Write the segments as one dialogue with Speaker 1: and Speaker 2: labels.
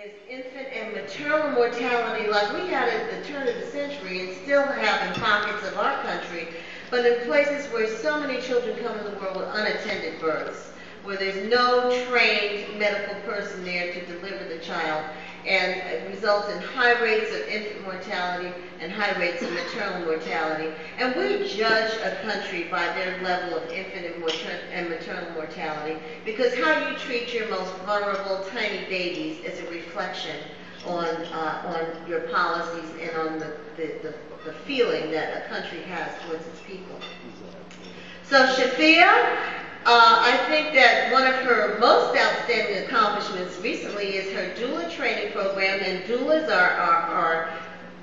Speaker 1: is infant and maternal mortality like we had at the turn of the century and still have in pockets of our country, but in places where so many children come in the world with unattended births, where there's no trained medical person there to deliver the child, and it results in high rates of infant mortality and high rates of maternal mortality. And we judge a country by their level of infant and maternal mortality, because how you treat your most vulnerable tiny babies is a reflection on your policies and on the feeling that a country has towards its people. So Shafia, I think that one of her most outstanding accomplishments recently is her doula training program, and doulas are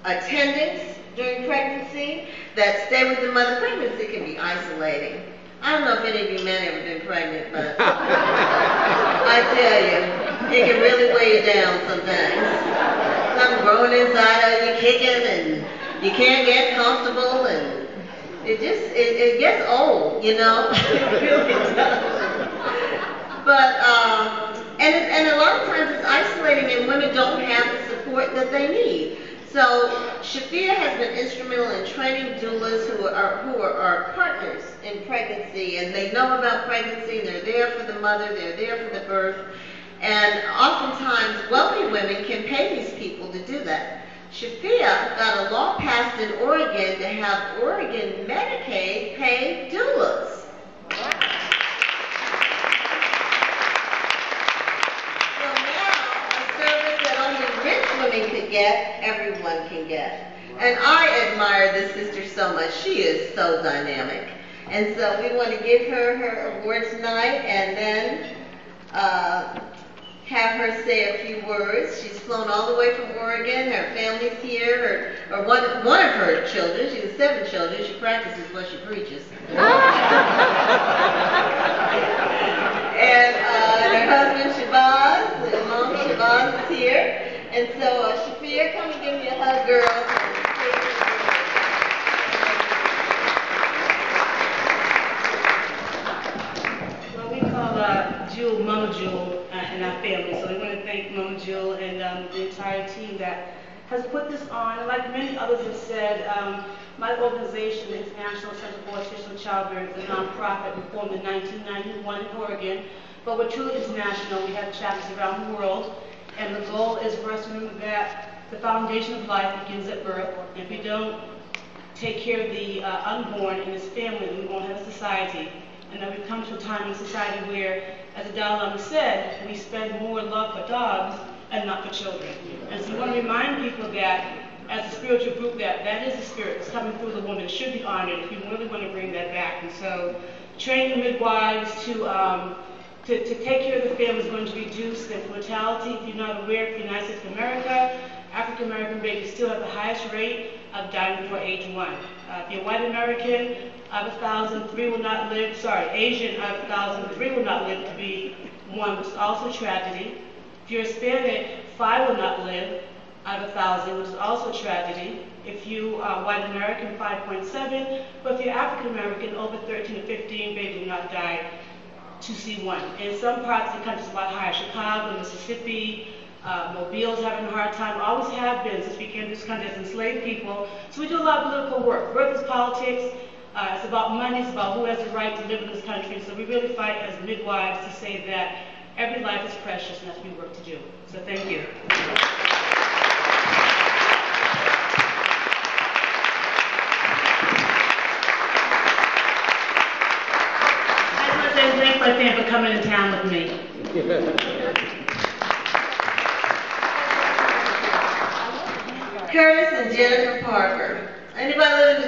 Speaker 1: attendants during pregnancy that stay with the mother. Pregnancy can be isolating. I don't know if any of you men ever been pregnant, but I tell you, it can really weigh you down sometimes. Something growing inside of you, kicking, and you can't get comfortable, and it gets old, you know. It really does. But and a lot of times it's isolating, and women don't have the support that they need. So Shafia has been instrumental in training doulas who are partners in pregnancy, and they know about pregnancy, and they're there for the mother, they're there for the birth, and oftentimes wealthy women can pay these people to do that. Shafia got a law passed in Oregon to have Oregon Medicaid pay doulas. Women could get, everyone can get. And I admire this sister so much. She is so dynamic. And so we want to give her her award tonight, and then have her say a few words. She's flown all the way from Oregon. Her family's here, or one of her children. She has 7 children. She practices what she preaches. And her husband Shabazz, and mom Shabazz is here. And so, Shafia, come and give me a hug, girl.
Speaker 2: Well, we call Jewel Mama Jewel in our family. So we want to thank Mama Jewel and the entire team that has put this on. And like many others have said, my organization, the International Center for Artificial Childbirth, is a nonprofit we formed in 1991 in Oregon. But we're truly international. We have chapters around the world. And the goal is for us to remember that the foundation of life begins at birth. And if we don't take care of the unborn and his family, we won't have a society. And then we've come to a time in society where, as the Dalai Lama said, we spend more love for dogs and not for children. And so we want to remind people that, as a spiritual group, that is the spirit that's coming through the woman. It should be honored if we really want to bring that back. And so training midwives to take care of the family is going to reduce the mortality. If you're not aware, in the United States of America, African American babies still have the highest rate of dying before age 1. If you're white American, out of 1,000, 3 will not live. Sorry, Asian, out of 1,000, 3 will not live to be 1, which is also a tragedy. If you're Hispanic, 5 will not live out of 1,000, which is also a tragedy. If you are white American, 5.7. But if you're African American, over 13 to 15 babies will not die to see 1. In some parts of the country, it's a lot higher. Chicago, Mississippi, Mobile's having a hard time. Always have been since we came to this country as enslaved people. So we do a lot of political work. Birth is politics. It's about money. It's about who has the right to live in this country. So we really fight as midwives to say that every life is precious, and that's what we work to do. So thank you. Thanks my family for coming in town with me.
Speaker 1: Curtis and Jennifer Parker. Anybody live in